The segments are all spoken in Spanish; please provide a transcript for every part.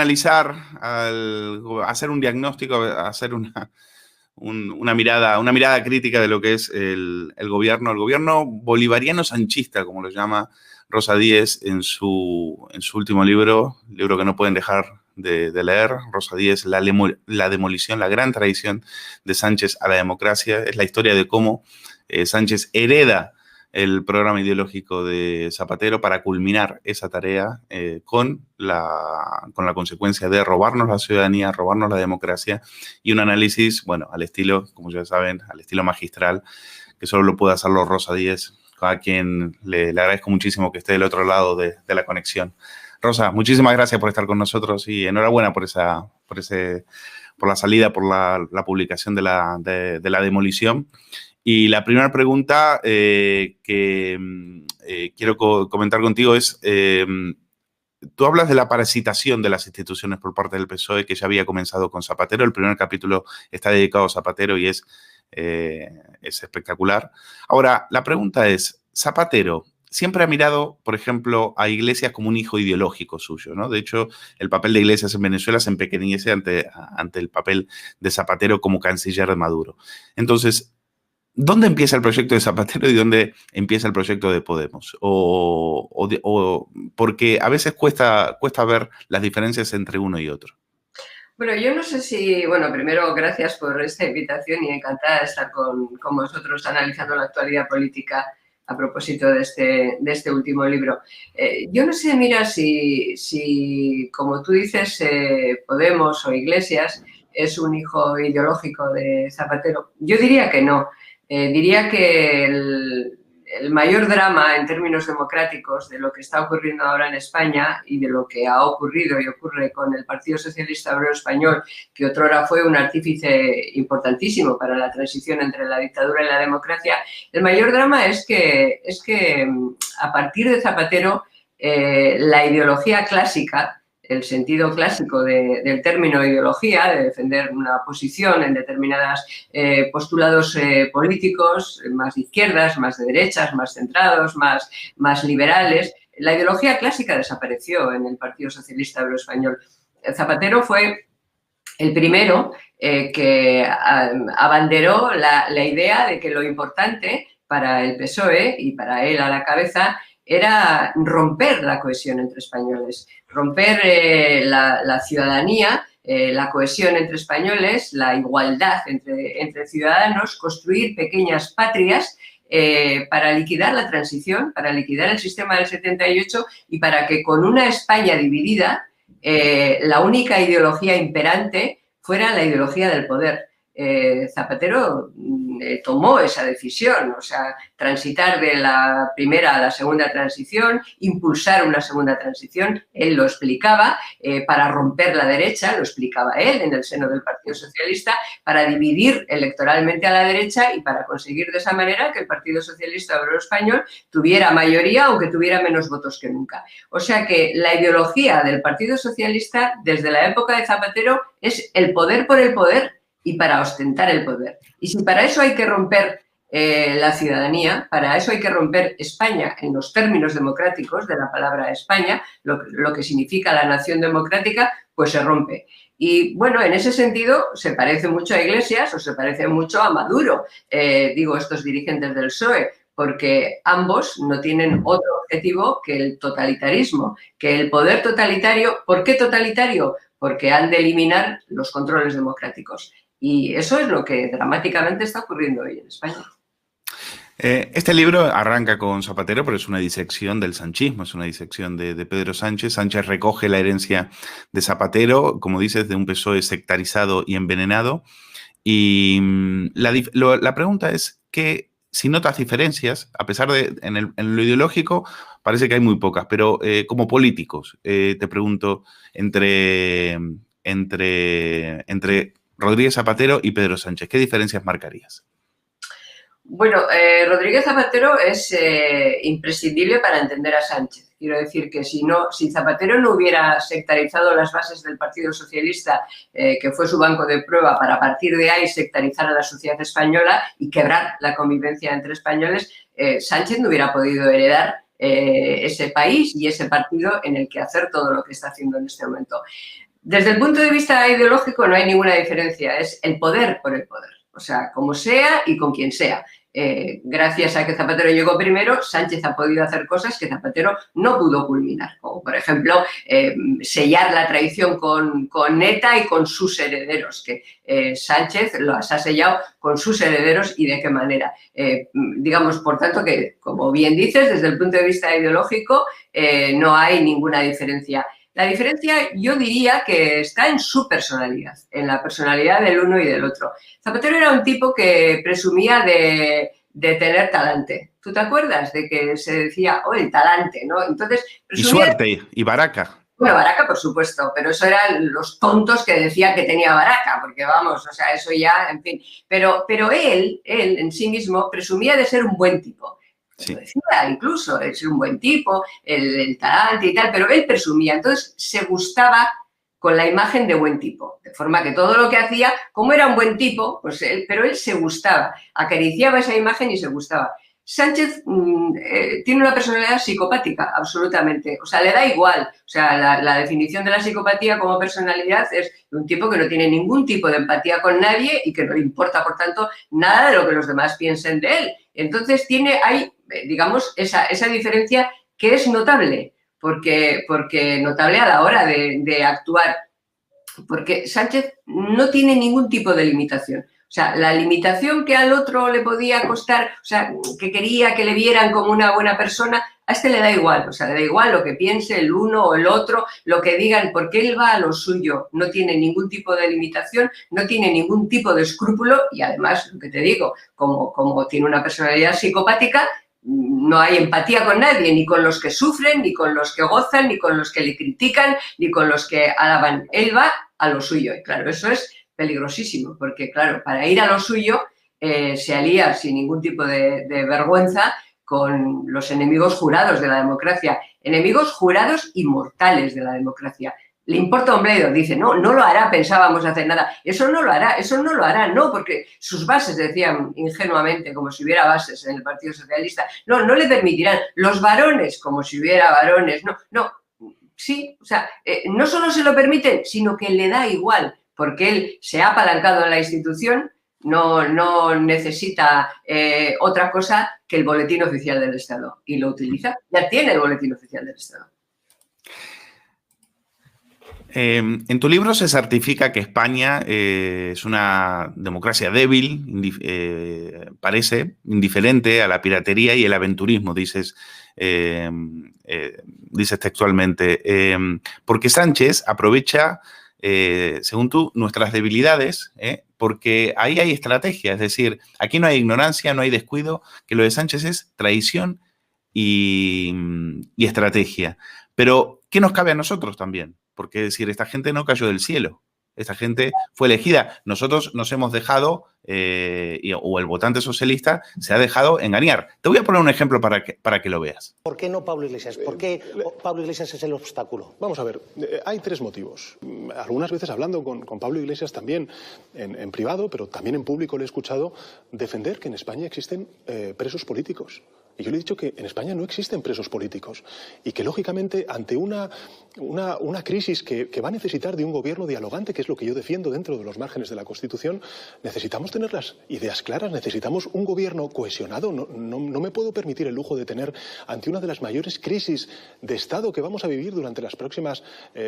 analizar, hacer un diagnóstico, hacer una mirada crítica de lo que es el gobierno bolivariano sanchista, como lo llama Rosa Díez en su último libro que no pueden dejar de leer. Rosa Díez, la demolición, la gran traición de Sánchez a la democracia. Es la historia de cómo Sánchez hereda el programa ideológico de Zapatero para culminar esa tarea con la consecuencia de robarnos la ciudadanía, robarnos la democracia, y un análisis, bueno, al estilo, como ya saben, al estilo magistral, que solo lo puede hacerlo Rosa Díez, a quien le agradezco muchísimo que esté del otro lado de la conexión. Rosa, muchísimas gracias por estar con nosotros y enhorabuena por la salida, por la publicación de la demolición. Y la primera pregunta que quiero comentar contigo es, tú hablas de la parasitación de las instituciones por parte del PSOE, que ya había comenzado con Zapatero. El primer capítulo está dedicado a Zapatero y es espectacular. Ahora, la pregunta es, Zapatero siempre ha mirado, por ejemplo, a Iglesias como un hijo ideológico suyo, ¿no? De hecho, el papel de Iglesias en Venezuela se empequeñece ante el papel de Zapatero como canciller de Maduro. Entonces, ¿dónde empieza el proyecto de Zapatero y dónde empieza el proyecto de Podemos? Porque a veces cuesta ver las diferencias entre uno y otro. Bueno, yo no sé si, bueno, primero gracias por esta invitación y encantada de estar con vosotros analizando la actualidad política a propósito de este último libro. Yo no sé, mira, si como tú dices, Podemos o Iglesias es un hijo ideológico de Zapatero. Yo diría que no. Diría que el mayor drama en términos democráticos de lo que está ocurriendo ahora en España y de lo que ha ocurrido y ocurre con el Partido Socialista Obrero Español, que otrora fue un artífice importantísimo para la transición entre la dictadura y la democracia, el mayor drama es que a partir de Zapatero la ideología clásica, el sentido clásico del término ideología, de defender una posición en determinados postulados políticos, más de izquierdas, más de derechas, más centrados, más liberales. La ideología clásica desapareció en el Partido Socialista Obrero Español. Zapatero fue el primero que abanderó la idea de que lo importante para el PSOE y para él a la cabeza era romper la cohesión entre españoles, romper la ciudadanía, la cohesión entre españoles, la igualdad entre ciudadanos, construir pequeñas patrias para liquidar la transición, para liquidar el sistema del 78 y para que con una España dividida la única ideología imperante fuera la ideología del poder. Zapatero tomó esa decisión, o sea, transitar de la primera a la segunda transición, impulsar una segunda transición, él lo explicaba, para romper la derecha, lo explicaba él en el seno del Partido Socialista, para dividir electoralmente a la derecha y para conseguir de esa manera que el Partido Socialista Obrero Español tuviera mayoría, aunque tuviera menos votos que nunca. O sea que la ideología del Partido Socialista desde la época de Zapatero es el poder por el poder y para ostentar el poder. Y si para eso hay que romper la ciudadanía, para eso hay que romper España en los términos democráticos de la palabra España, lo que significa la nación democrática, pues se rompe. Y bueno, en ese sentido se parece mucho a Iglesias o se parece mucho a Maduro, digo, estos dirigentes del PSOE, porque ambos no tienen otro objetivo que el totalitarismo, que el poder totalitario. ¿Por qué totalitario? Porque han de eliminar los controles democráticos. Y eso es lo que dramáticamente está ocurriendo hoy en España. Este libro arranca con Zapatero, pero es una disección del sanchismo, es una disección de Pedro Sánchez. Sánchez recoge la herencia de Zapatero, como dices, de un PSOE sectarizado y envenenado. Y la pregunta es que si notas diferencias, a pesar de en lo ideológico parece que hay muy pocas, pero como políticos, te pregunto, entre Rodríguez Zapatero y Pedro Sánchez, ¿qué diferencias marcarías? Bueno, Rodríguez Zapatero es imprescindible para entender a Sánchez. Quiero decir que si Zapatero no hubiera sectarizado las bases del Partido Socialista, que fue su banco de prueba, para a partir de ahí sectarizar a la sociedad española y quebrar la convivencia entre españoles, Sánchez no hubiera podido heredar ese país y ese partido en el que hacer todo lo que está haciendo en este momento. Desde el punto de vista ideológico no hay ninguna diferencia, es el poder por el poder, o sea, como sea y con quien sea. Gracias a que Zapatero llegó primero, Sánchez ha podido hacer cosas que Zapatero no pudo culminar, como por ejemplo sellar la traición con ETA y con sus herederos, que Sánchez los ha sellado con sus herederos y de qué manera. Digamos, por tanto, que como bien dices, desde el punto de vista ideológico no hay ninguna diferencia. La diferencia yo diría que está en su personalidad, en la personalidad del uno y del otro. Zapatero era un tipo que presumía de tener talante. ¿Tú te acuerdas de que se decía, oh, el talante, ¿no? Entonces, presumía... Y suerte, y baraca. Bueno, Baraca, por supuesto, pero eso eran los tontos que decían que tenía Baraca, porque vamos, o sea, eso ya, en fin. Pero él en sí mismo presumía de ser un buen tipo. Sí. Lo decía incluso, de ser un buen tipo, el talante y tal, pero él presumía. Entonces, se gustaba con la imagen de buen tipo. De forma que todo lo que hacía, como era un buen tipo, pues pero él se gustaba, acariciaba esa imagen y se gustaba. Sánchez tiene una personalidad psicopática, absolutamente. O sea, le da igual. O sea, la definición de la psicopatía como personalidad es un tipo que no tiene ningún tipo de empatía con nadie y que no le importa, por tanto, nada de lo que los demás piensen de él. Entonces, hay, digamos, esa diferencia que es notable, porque notable a la hora de actuar. Porque Sánchez no tiene ningún tipo de limitación. O sea, la limitación que al otro le podía costar, o sea, que quería que le vieran como una buena persona, a este le da igual. O sea, le da igual lo que piense el uno o el otro, lo que digan, porque él va a lo suyo. No tiene ningún tipo de limitación, no tiene ningún tipo de escrúpulo y además, lo que te digo, como tiene una personalidad psicopática, no hay empatía con nadie, ni con los que sufren, ni con los que gozan, ni con los que le critican, ni con los que alaban. Él va a lo suyo y claro, eso es peligrosísimo, porque claro, para ir a lo suyo se alía sin ningún tipo de vergüenza con los enemigos jurados de la democracia, enemigos jurados y mortales de la democracia. Le importa un bledo, dice, no lo hará, pensábamos hacer nada. Eso no lo hará, no, porque sus bases, decían ingenuamente, como si hubiera bases en el Partido Socialista, no le permitirán. Los varones, como si hubiera varones, no. Sí, o sea, no solo se lo permiten, sino que le da igual, porque él se ha apalancado en la institución, no necesita otra cosa que el boletín oficial del Estado. Y lo utiliza, ya tiene el boletín oficial del Estado. En tu libro se certifica que España es una democracia débil, parece indiferente a la piratería y el aventurismo, dices textualmente, porque Sánchez aprovecha, según tú, nuestras debilidades, porque ahí hay estrategia, es decir, aquí no hay ignorancia, no hay descuido, que lo de Sánchez es traición y estrategia. Pero, ¿qué nos cabe a nosotros también? Porque, es decir, esta gente no cayó del cielo. Esta gente fue elegida. Nosotros nos hemos dejado, o el votante socialista se ha dejado engañar. Te voy a poner un ejemplo para que lo veas. ¿Por qué no Pablo Iglesias? ¿Por qué Pablo Iglesias es el obstáculo? Vamos a ver, hay tres motivos. Algunas veces hablando con Pablo Iglesias también en privado, pero también en público le he escuchado defender que en España existen presos políticos. Y yo le he dicho que en España no existen presos políticos y que, lógicamente, ante una crisis que va a necesitar de un gobierno dialogante, que es lo que yo defiendo dentro de los márgenes de la Constitución, necesitamos tener las ideas claras, necesitamos un gobierno cohesionado. No me puedo permitir el lujo de tener, ante una de las mayores crisis de Estado que vamos a vivir durante las próximas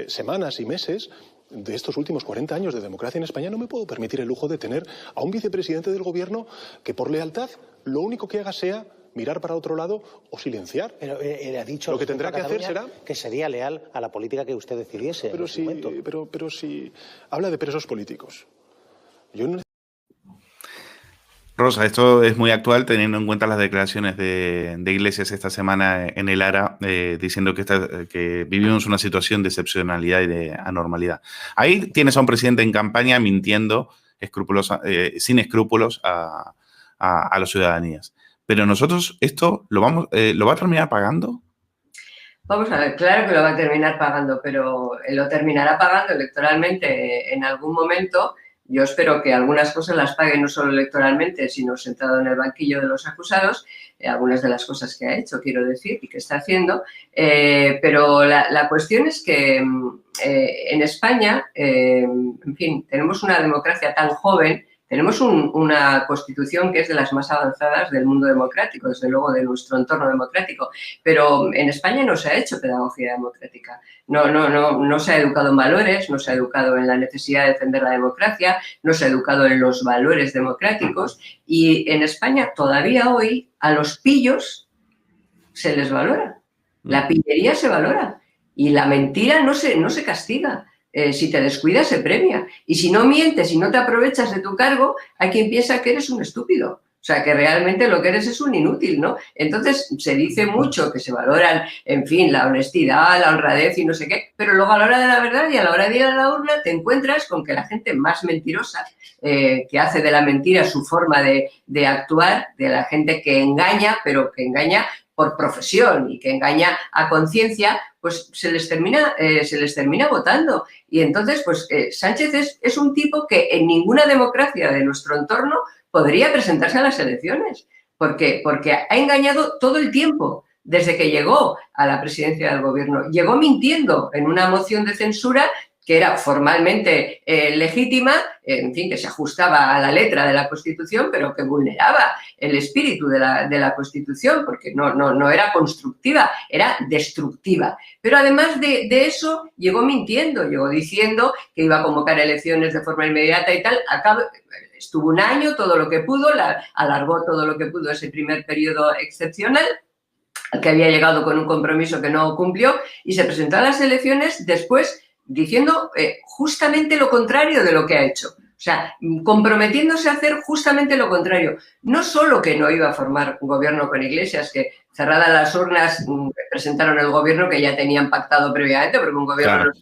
semanas y meses, de estos últimos 40 años de democracia en España, no me puedo permitir el lujo de tener a un vicepresidente del gobierno que, por lealtad, lo único que haga sea mirar para otro lado o silenciar. Pero él ha dicho lo que tendrá que hacer será que sería leal a la política que usted decidiese. Pero si habla de presos políticos. Yo no... Rosa, esto es muy actual teniendo en cuenta las declaraciones de Iglesias esta semana en el ARA, diciendo que vivimos una situación de excepcionalidad y de anormalidad. Ahí tienes a un presidente en campaña mintiendo sin escrúpulos a las ciudadanías. Pero nosotros esto lo va a terminar pagando. Vamos a ver, claro que lo va a terminar pagando, pero lo terminará pagando electoralmente en algún momento yo espero que algunas cosas las pague no solo electoralmente, sino sentado en el banquillo de los acusados, algunas de las cosas que ha hecho, quiero decir, y que está haciendo, pero la cuestión es que en España, en fin, tenemos una democracia tan joven, tenemos una Constitución que es de las más avanzadas del mundo democrático, desde luego de nuestro entorno democrático, pero en España no se ha hecho pedagogía democrática, no se ha educado en valores, no se ha educado en la necesidad de defender la democracia, no se ha educado en los valores democráticos y en España todavía hoy a los pillos se les valora, la pillería se valora y la mentira no se castiga. Si te descuidas, se premia. Y si no mientes y no te aprovechas de tu cargo, hay quien piensa que eres un estúpido. O sea, que realmente lo que eres es un inútil, ¿no? Entonces, se dice mucho que se valoran, en fin, la honestidad, la honradez y no sé qué, pero luego a la hora de la verdad y a la hora de ir a la urna te encuentras con que la gente más mentirosa, que hace de la mentira su forma de actuar, de la gente que engaña, pero que engaña por profesión y que engaña a conciencia, pues se les termina votando. Y entonces, pues Sánchez es un tipo que en ninguna democracia de nuestro entorno podría presentarse a las elecciones, porque ha engañado todo el tiempo, desde que llegó a la presidencia del gobierno. Llegó mintiendo en una moción de censura que era formalmente legítima, en fin, que se ajustaba a la letra de la Constitución, pero que vulneraba el espíritu de la Constitución, porque no era constructiva, era destructiva. Pero además de eso, llegó mintiendo, llegó diciendo que iba a convocar elecciones de forma inmediata y tal. Estuvo un año, todo lo que pudo, alargó todo lo que pudo ese primer periodo excepcional, al que había llegado con un compromiso que no cumplió, y se presentó a las elecciones después diciendo justamente lo contrario de lo que ha hecho. O sea, comprometiéndose a hacer justamente lo contrario. No solo que no iba a formar un gobierno con Iglesias, que cerradas las urnas presentaron el gobierno que ya tenían pactado previamente, porque un gobierno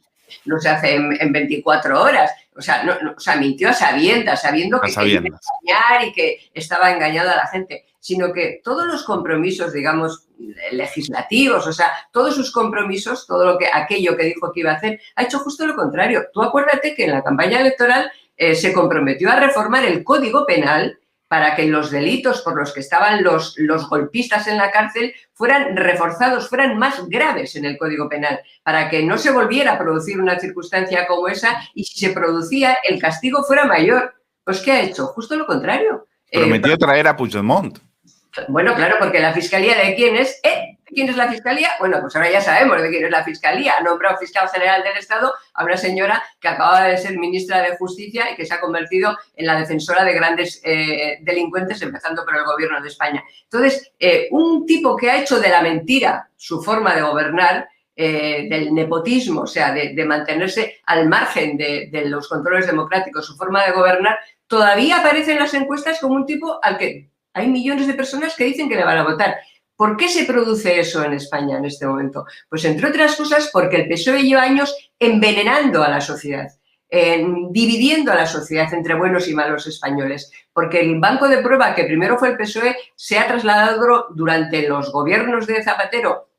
no se hace en 24 horas. O sea, mintió a sabiendas, sabiendo que quería engañar y que estaba engañando a la gente, sino que todos los compromisos, digamos, legislativos, o sea, todos sus compromisos, aquello que dijo que iba a hacer, ha hecho justo lo contrario. Tú acuérdate que en la campaña electoral se comprometió a reformar el Código Penal para que los delitos por los que estaban los golpistas en la cárcel fueran reforzados, fueran más graves en el Código Penal, para que no se volviera a producir una circunstancia como esa y si se producía el castigo fuera mayor. Pues ¿qué ha hecho? Justo lo contrario. Prometió traer a Puigdemont. Bueno, claro, porque la Fiscalía ¿de quién es? ¿De quién es la Fiscalía? Bueno, pues ahora ya sabemos de quién es la Fiscalía. Ha nombrado fiscal general del Estado a una señora que acaba de ser ministra de Justicia y que se ha convertido en la defensora de grandes delincuentes, empezando por el gobierno de España. Entonces, un tipo que ha hecho de la mentira su forma de gobernar, del nepotismo, o sea, de mantenerse al margen de los controles democráticos, su forma de gobernar, todavía aparece en las encuestas como un tipo al que hay millones de personas que dicen que le van a votar. ¿Por qué se produce eso en España en este momento? Pues entre otras cosas porque el PSOE lleva años envenenando a la sociedad, dividiendo a la sociedad entre buenos y malos españoles, porque el banco de prueba que primero fue el PSOE se ha trasladado durante los gobiernos de Zapatero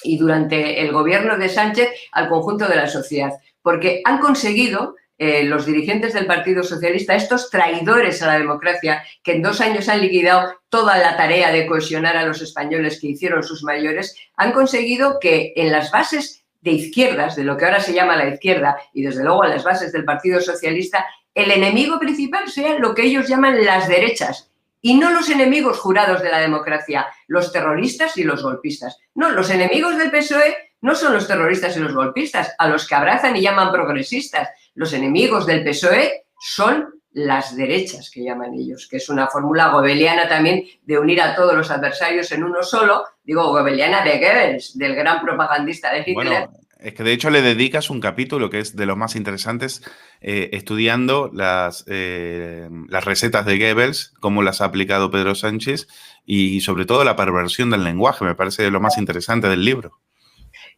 y durante el gobierno de Sánchez al conjunto de la sociedad, porque han conseguido los dirigentes del Partido Socialista, estos traidores a la democracia que en 2 años han liquidado toda la tarea de cohesionar a los españoles que hicieron sus mayores, han conseguido que en las bases de izquierdas, de lo que ahora se llama la izquierda, y desde luego en las bases del Partido Socialista, el enemigo principal sea lo que ellos llaman las derechas, y no los enemigos jurados de la democracia, los terroristas y los golpistas. No, los enemigos del PSOE no son los terroristas y los golpistas, a los que abrazan y llaman progresistas. Los enemigos del PSOE son las derechas, que llaman ellos, que es una fórmula goebbeliana también de unir a todos los adversarios en uno solo, digo goebbeliana de Goebbels, del gran propagandista de Hitler. Bueno, es que de hecho le dedicas un capítulo que es de los más interesantes, estudiando las recetas de Goebbels, cómo las ha aplicado Pedro Sánchez y sobre todo la perversión del lenguaje, me parece de lo más interesante del libro.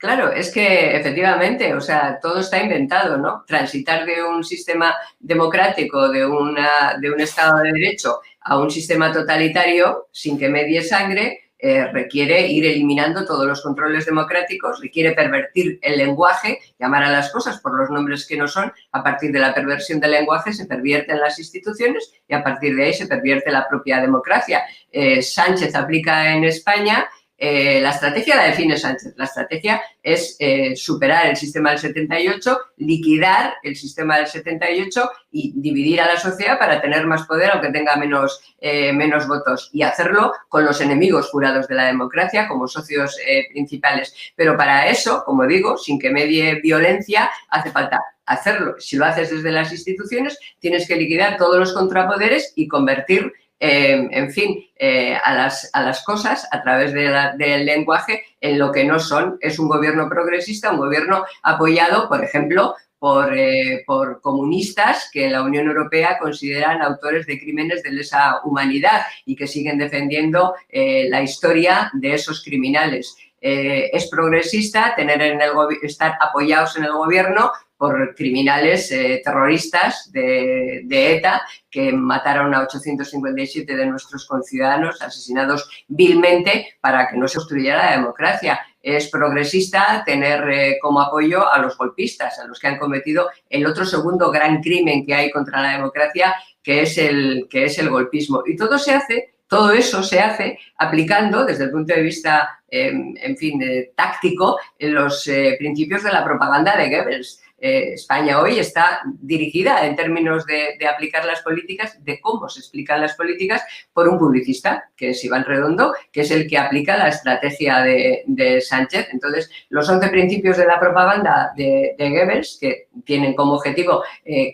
Claro, es que efectivamente, o sea, todo está inventado, ¿no? Transitar de un sistema democrático, de un Estado de Derecho, a un sistema totalitario, sin que medie sangre, requiere ir eliminando todos los controles democráticos, requiere pervertir el lenguaje, llamar a las cosas por los nombres que no son. A partir de la perversión del lenguaje se pervierten las instituciones y a partir de ahí se pervierte la propia democracia. Sánchez aplica en España. La estrategia la define Sánchez. La estrategia es superar el sistema del 78, liquidar el sistema del 78 y dividir a la sociedad para tener más poder, aunque tenga menos votos, y hacerlo con los enemigos jurados de la democracia como socios principales. Pero para eso, como digo, sin que medie violencia, hace falta hacerlo. Si lo haces desde las instituciones, tienes que liquidar todos los contrapoderes y convertir a las cosas a través del lenguaje en lo que no son. Es un gobierno progresista, un gobierno apoyado, por ejemplo, por comunistas que en la Unión Europea consideran autores de crímenes de lesa humanidad y que siguen defendiendo la historia de esos criminales. Es progresista estar apoyados en el gobierno por criminales terroristas de ETA que mataron a 857 de nuestros conciudadanos, asesinados vilmente para que no se obstruyera la democracia. Es progresista tener como apoyo a los golpistas, a los que han cometido el otro segundo gran crimen que hay contra la democracia, que es el golpismo. Y todo eso se hace aplicando, desde el punto de vista, táctico, los principios de la propaganda de Goebbels. España hoy está dirigida en términos de aplicar las políticas, de cómo se explican las políticas, por un publicista, que es Iván Redondo, que es el que aplica la estrategia de Sánchez. Entonces, los 11 principios de la propaganda de Goebbels, que tienen como objetivo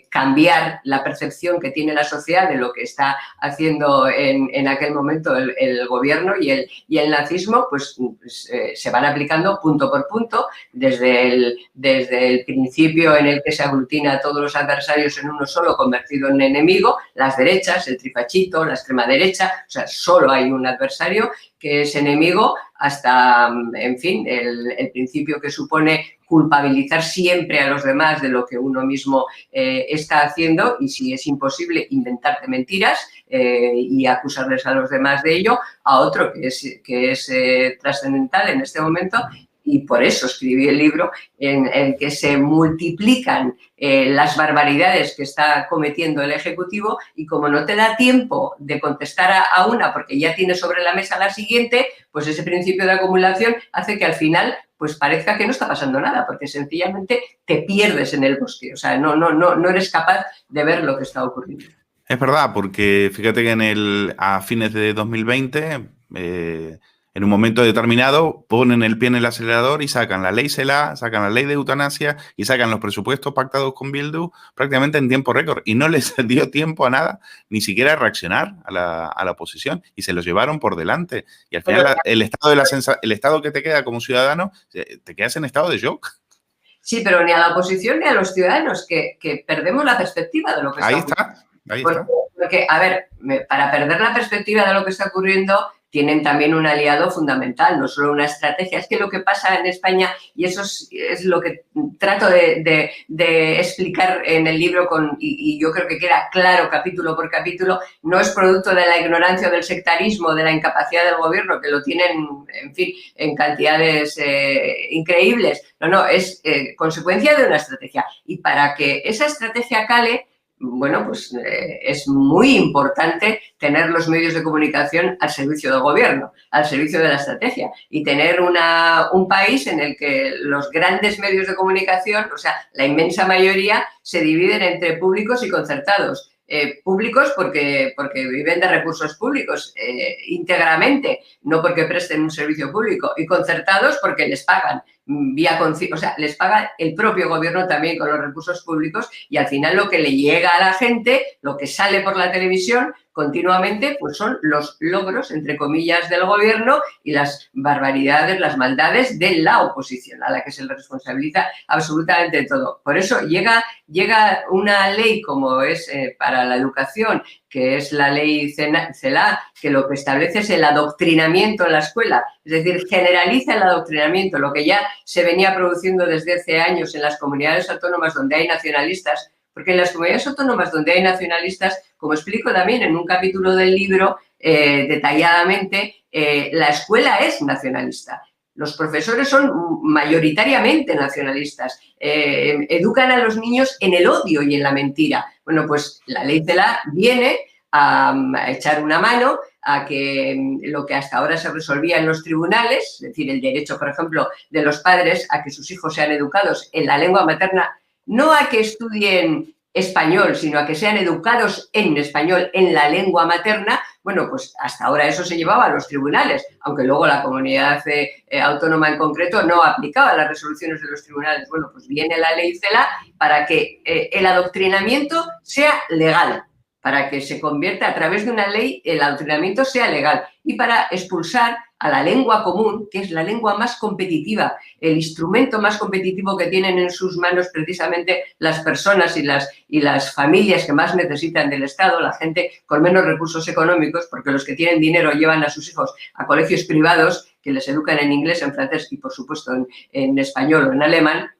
cambiar la percepción que tiene la sociedad de lo que está haciendo en aquel momento el gobierno y el nazismo, pues se van aplicando punto por punto, desde el principio en el que se aglutina a todos los adversarios en uno solo, convertido en enemigo, las derechas, el trifachito, la extrema derecha, o sea, solo hay un adversario que es enemigo, hasta, el principio que supone culpabilizar siempre a los demás de lo que uno mismo está haciendo, y si es imposible, inventarte mentiras y acusarles a los demás de ello. A otro que es trascendental en este momento, y por eso escribí el libro, en el que se multiplican las barbaridades que está cometiendo el Ejecutivo, y como no te da tiempo de contestar a una porque ya tienes sobre la mesa la siguiente, pues ese principio de acumulación hace que al final pues parezca que no está pasando nada, porque sencillamente te pierdes en el bosque, o sea, no eres capaz de ver lo que está ocurriendo. Es verdad, porque fíjate que a fines de 2020... en un momento determinado ponen el pie en el acelerador y sacan la ley CELA, sacan la ley de eutanasia y sacan los presupuestos pactados con Bildu prácticamente en tiempo récord. Y no les dio tiempo a nada, ni siquiera a reaccionar a la oposición, y se los llevaron por delante. Y al final el estado que te queda como ciudadano, te quedas en estado de shock. Sí, pero ni a la oposición ni a los ciudadanos, que perdemos la perspectiva de lo que está ocurriendo. Ahí está. Porque, a ver, para perder la perspectiva de lo que está ocurriendo, tienen también un aliado fundamental, no solo una estrategia. Es que lo que pasa en España, y eso es lo que trato de explicar en el libro, y yo creo que queda claro capítulo por capítulo, no es producto de la ignorancia o del sectarismo, de la incapacidad del gobierno, que lo tienen, en cantidades increíbles. No, es consecuencia de una estrategia. Y para que esa estrategia cale, bueno, pues es muy importante tener los medios de comunicación al servicio del gobierno, al servicio de la estrategia, y tener un país en el que los grandes medios de comunicación, o sea, la inmensa mayoría, se dividen entre públicos y concertados. Públicos porque viven de recursos públicos íntegramente, no porque presten un servicio público, y concertados porque les pagan les paga el propio gobierno también con los recursos públicos, y al final lo que le llega a la gente, lo que sale por la televisión continuamente, pues son los logros, entre comillas, del gobierno y las barbaridades, las maldades de la oposición, a la que se le responsabiliza absolutamente todo. Por eso llega una ley como es para la educación, que es la ley CELA, que lo que establece es el adoctrinamiento en la escuela, es decir, generaliza el adoctrinamiento, lo que ya se venía produciendo desde hace años en las comunidades autónomas donde hay nacionalistas, porque en las comunidades autónomas donde hay nacionalistas, como explico también en un capítulo del libro detalladamente, la escuela es nacionalista. Los profesores son mayoritariamente nacionalistas, educan a los niños en el odio y en la mentira. Bueno, pues la ley CELA viene a echar una mano a que lo que hasta ahora se resolvía en los tribunales, es decir, el derecho, por ejemplo, de los padres a que sus hijos sean educados en la lengua materna, no a que estudien español, sino a que sean educados en español, en la lengua materna. Bueno, pues hasta ahora eso se llevaba a los tribunales, aunque luego la comunidad autónoma en concreto no aplicaba las resoluciones de los tribunales. Bueno, pues viene la ley CELA para que el adoctrinamiento sea legal, para que se convierta a través de una ley, el adoctrinamiento sea legal y para expulsar a la lengua común, que es la lengua más competitiva, el instrumento más competitivo que tienen en sus manos precisamente las personas y las familias que más necesitan del Estado, la gente con menos recursos económicos, porque los que tienen dinero llevan a sus hijos a colegios privados que les educan en inglés, en francés y, por supuesto, en español o en alemán.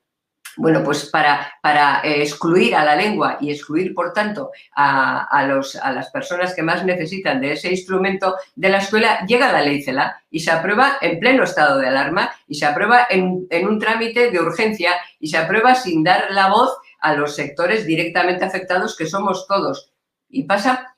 Bueno, pues para excluir a la lengua y excluir, por tanto, a las personas que más necesitan de ese instrumento de la escuela, llega la ley CELA y se aprueba en pleno estado de alarma y se aprueba en un trámite de urgencia y se aprueba sin dar la voz a los sectores directamente afectados, que somos todos. Y pasa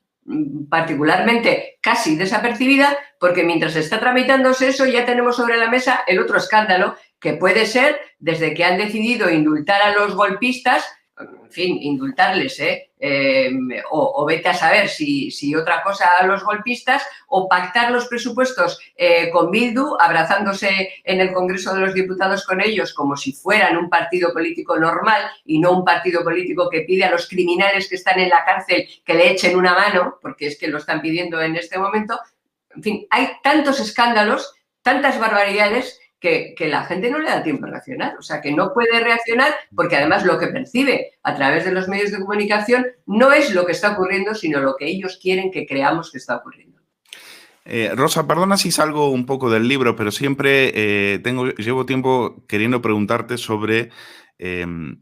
particularmente casi desapercibida, porque mientras está tramitándose eso ya tenemos sobre la mesa el otro escándalo, que puede ser desde que han decidido indultar a los golpistas, en fin, indultarles, o vete a saber si otra cosa a los golpistas, o pactar los presupuestos con Bildu, abrazándose en el Congreso de los Diputados con ellos como si fueran un partido político normal y no un partido político que pide a los criminales que están en la cárcel que le echen una mano, porque es que lo están pidiendo en este momento. En fin, hay tantos escándalos, tantas barbaridades, que la gente no le da tiempo a reaccionar, o sea, que no puede reaccionar porque además lo que percibe a través de los medios de comunicación no es lo que está ocurriendo, sino lo que ellos quieren que creamos que está ocurriendo. Rosa, perdona si salgo un poco del libro, pero siempre llevo tiempo queriendo preguntarte sobre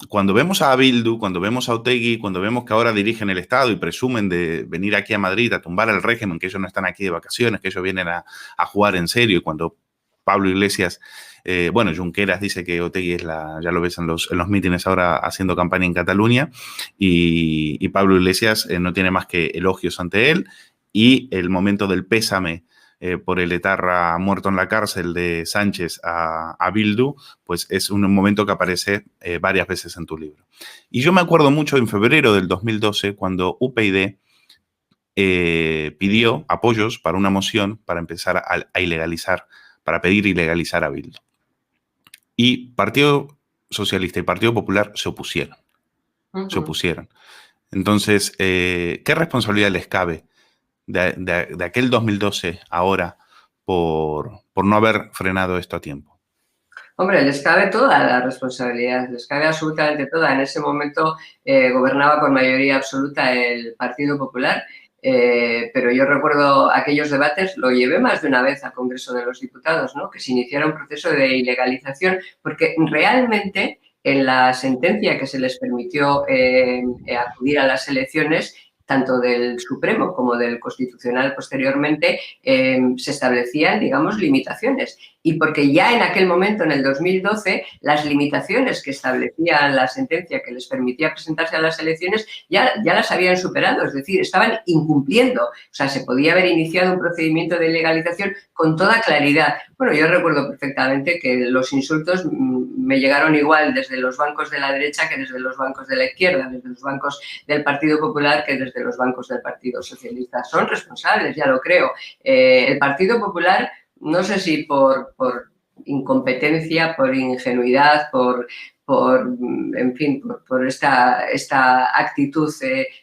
cuando vemos a Bildu, cuando vemos a Otegi, cuando vemos que ahora dirigen el Estado y presumen de venir aquí a Madrid a tumbar al régimen, que ellos no están aquí de vacaciones, que ellos vienen a jugar en serio, y cuando Pablo Iglesias, Junqueras dice que Otegi es ya lo ves en los mítines ahora haciendo campaña en Cataluña, y Pablo Iglesias no tiene más que elogios ante él, y el momento del pésame por el etarra muerto en la cárcel de Sánchez a Bildu, pues es un momento que aparece varias veces en tu libro. Y yo me acuerdo mucho en febrero del 2012, cuando UPyD pidió apoyos para una moción para empezar a ilegalizar, para pedir ilegalizar a Bildu. Y Partido Socialista y Partido Popular se opusieron. Se opusieron. Entonces, ¿qué responsabilidad les cabe de aquel 2012 ahora por no haber frenado esto a tiempo? Hombre, les cabe toda la responsabilidad, les cabe absolutamente toda. En ese momento gobernaba con mayoría absoluta el Partido Popular. Pero yo recuerdo aquellos debates, lo llevé más de una vez al Congreso de los Diputados, ¿no? Que se iniciara un proceso de ilegalización, porque realmente en la sentencia que se les permitió acudir a las elecciones, tanto del Supremo como del Constitucional posteriormente, se establecían, digamos, limitaciones. Y porque ya en aquel momento, en el 2012, las limitaciones que establecía la sentencia que les permitía presentarse a las elecciones ya las habían superado, es decir, estaban incumpliendo. O sea, se podía haber iniciado un procedimiento de ilegalización con toda claridad. Bueno, yo recuerdo perfectamente que los insultos me llegaron igual desde los bancos de la derecha que desde los bancos de la izquierda, desde los bancos del Partido Popular que desde los bancos del Partido Socialista. Son responsables, ya lo creo. El Partido Popular, no sé si por incompetencia, por ingenuidad, por esta actitud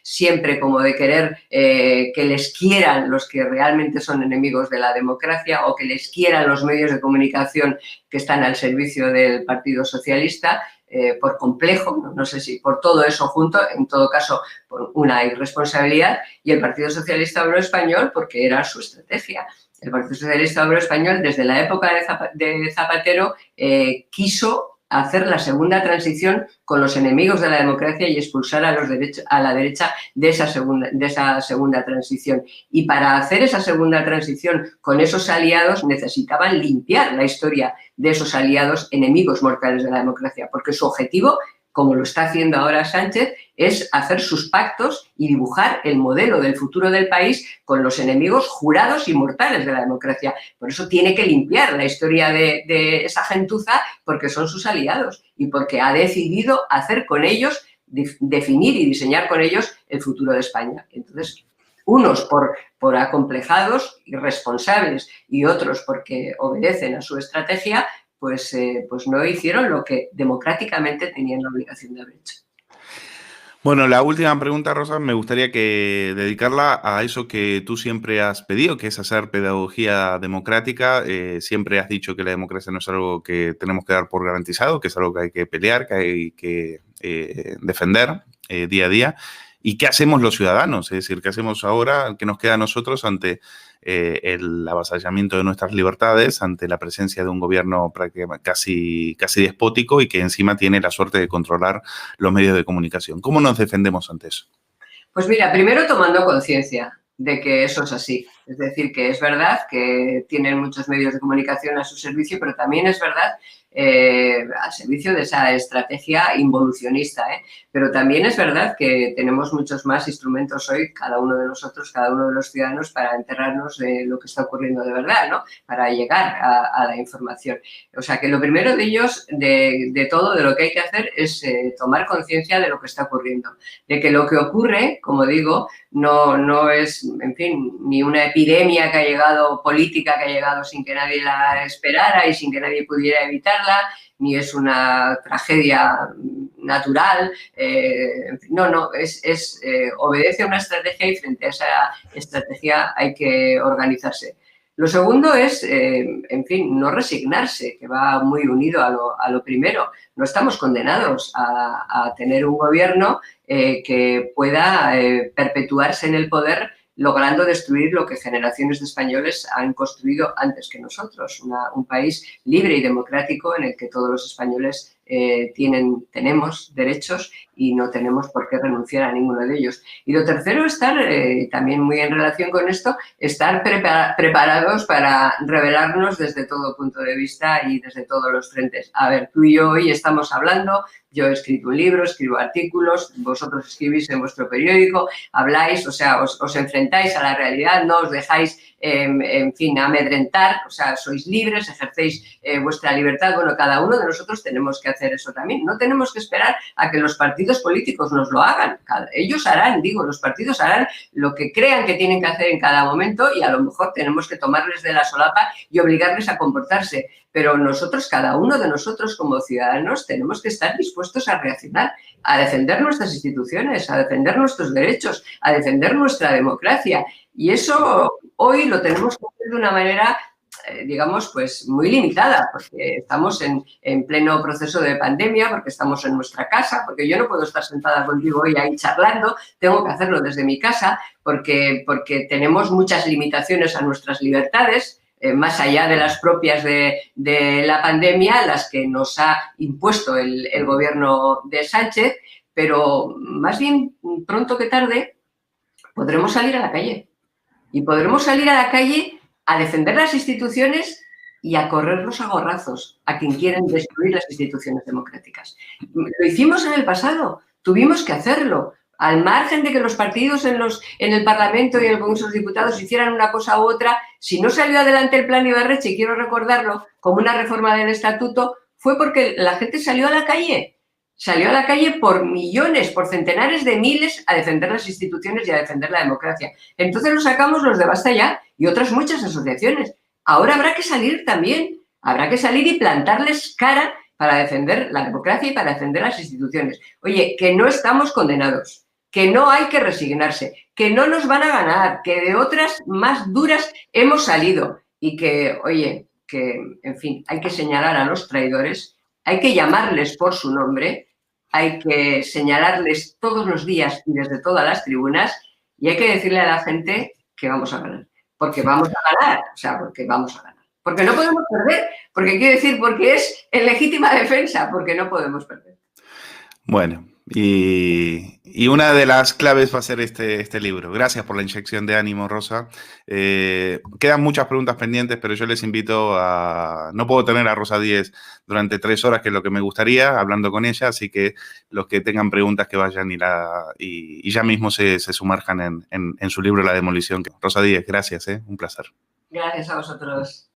siempre como de querer que les quieran los que realmente son enemigos de la democracia o que les quieran los medios de comunicación que están al servicio del Partido Socialista, por complejo, no sé si por todo eso junto, en todo caso por una irresponsabilidad, y el Partido Socialista Obrero Español porque era su estrategia. El Partido Socialista Obrero Español, desde la época de Zapatero, quiso hacer la segunda transición con los enemigos de la democracia y expulsar a la derecha de esa segunda transición. Y para hacer esa segunda transición con esos aliados necesitaban limpiar la historia de esos aliados enemigos mortales de la democracia, porque su objetivo, como lo está haciendo ahora Sánchez, es hacer sus pactos y dibujar el modelo del futuro del país con los enemigos jurados y mortales de la democracia. Por eso tiene que limpiar la historia de esa gentuza, porque son sus aliados y porque ha decidido hacer con ellos, definir y diseñar con ellos el futuro de España. Entonces, unos por acomplejados, irresponsables, y otros porque obedecen a su estrategia, pues no hicieron lo que democráticamente tenían la obligación de haber hecho. Bueno, la última pregunta, Rosa, me gustaría dedicarla a eso que tú siempre has pedido, que es hacer pedagogía democrática. Siempre has dicho que la democracia no es algo que tenemos que dar por garantizado, que es algo que hay que pelear, que hay que defender día a día. ¿Y qué hacemos los ciudadanos? Es decir, ¿qué hacemos ahora? ¿Qué nos queda a nosotros ante el avasallamiento de nuestras libertades, ante la presencia de un gobierno casi despótico y que encima tiene la suerte de controlar los medios de comunicación? ¿Cómo nos defendemos ante eso? Pues mira, primero tomando conciencia de que eso es así. Es decir, que es verdad que tienen muchos medios de comunicación a su servicio, pero también es verdad al servicio de esa estrategia involucionista. Pero también es verdad que tenemos muchos más instrumentos hoy, cada uno de nosotros, cada uno de los ciudadanos, para enterarnos de lo que está ocurriendo de verdad, ¿no? Para llegar a la información. O sea, que lo primero de ellos, de todo, de lo que hay que hacer, es tomar conciencia de lo que está ocurriendo. De que lo que ocurre, como digo, no es, en fin, ni una epidemia que ha llegado, política que ha llegado sin que nadie la esperara y sin que nadie pudiera evitarla, ni es una tragedia natural. No, obedece a una estrategia y frente a esa estrategia hay que organizarse. Lo segundo es, en fin, no resignarse, que va muy unido a lo primero. No estamos condenados a tener un gobierno que pueda perpetuarse en el poder, logrando destruir lo que generaciones de españoles han construido antes que nosotros. Un país libre y democrático en el que todos los españoles tenemos derechos y no tenemos por qué renunciar a ninguno de ellos. Y lo tercero, estar, también muy en relación con esto, estar preparados para rebelarnos desde todo punto de vista y desde todos los frentes. A ver, tú y yo hoy estamos hablando, yo he escrito un libro, escribo artículos, vosotros escribís en vuestro periódico, habláis, o sea, os enfrentáis a la realidad, no os dejáis, en fin, amedrentar, o sea, sois libres, ejercéis vuestra libertad. Bueno, cada uno de nosotros tenemos que hacer eso también. No tenemos que esperar a que los partidos políticos nos lo hagan. Ellos harán, los partidos harán lo que crean que tienen que hacer en cada momento y a lo mejor tenemos que tomarles de la solapa y obligarles a comportarse. Pero nosotros, cada uno de nosotros como ciudadanos, tenemos que estar dispuestos a reaccionar, a defender nuestras instituciones, a defender nuestros derechos, a defender nuestra democracia. Y eso hoy lo tenemos que hacer de una manera, digamos, pues muy limitada, porque estamos en pleno proceso de pandemia, porque estamos en nuestra casa, porque yo no puedo estar sentada contigo hoy ahí charlando, tengo que hacerlo desde mi casa, porque tenemos muchas limitaciones a nuestras libertades, más allá de las propias de la pandemia, las que nos ha impuesto el gobierno de Sánchez, pero más bien pronto que tarde podremos salir a la calle. Y podremos salir a la calle a defender las instituciones y a correrlos a gorrazos a quien quieren destruir las instituciones democráticas. Lo hicimos en el pasado, tuvimos que hacerlo. Al margen de que los partidos en el Parlamento y en el Congreso de los Diputados hicieran una cosa u otra, si no salió adelante el Plan Ibarretxe, y quiero recordarlo, como una reforma del Estatuto, fue porque la gente salió a la calle. Salió a la calle por millones, por centenares de miles a defender las instituciones y a defender la democracia. Entonces lo sacamos los de Basta Ya y otras muchas asociaciones. Ahora habrá que salir también, habrá que salir y plantarles cara para defender la democracia y para defender las instituciones. Oye, que no estamos condenados, que no hay que resignarse, que no nos van a ganar, que de otras más duras hemos salido y que, oye, que, en fin, hay que señalar a los traidores, hay que llamarles por su nombre, hay que señalarles todos los días y desde todas las tribunas y hay que decirle a la gente que vamos a ganar, porque vamos a ganar, o sea, porque vamos a ganar. Porque no podemos perder, porque quiero decir, porque es en legítima defensa, porque no podemos perder. Bueno, y una de las claves va a ser este libro. Gracias por la inyección de ánimo, Rosa. Quedan muchas preguntas pendientes, pero yo les invito a... No puedo tener a Rosa Díez durante 3 horas, que es lo que me gustaría, hablando con ella, así que los que tengan preguntas que vayan y ya mismo se sumerjan en su libro La Demolición. Rosa Díez, gracias, un placer. Gracias a vosotros.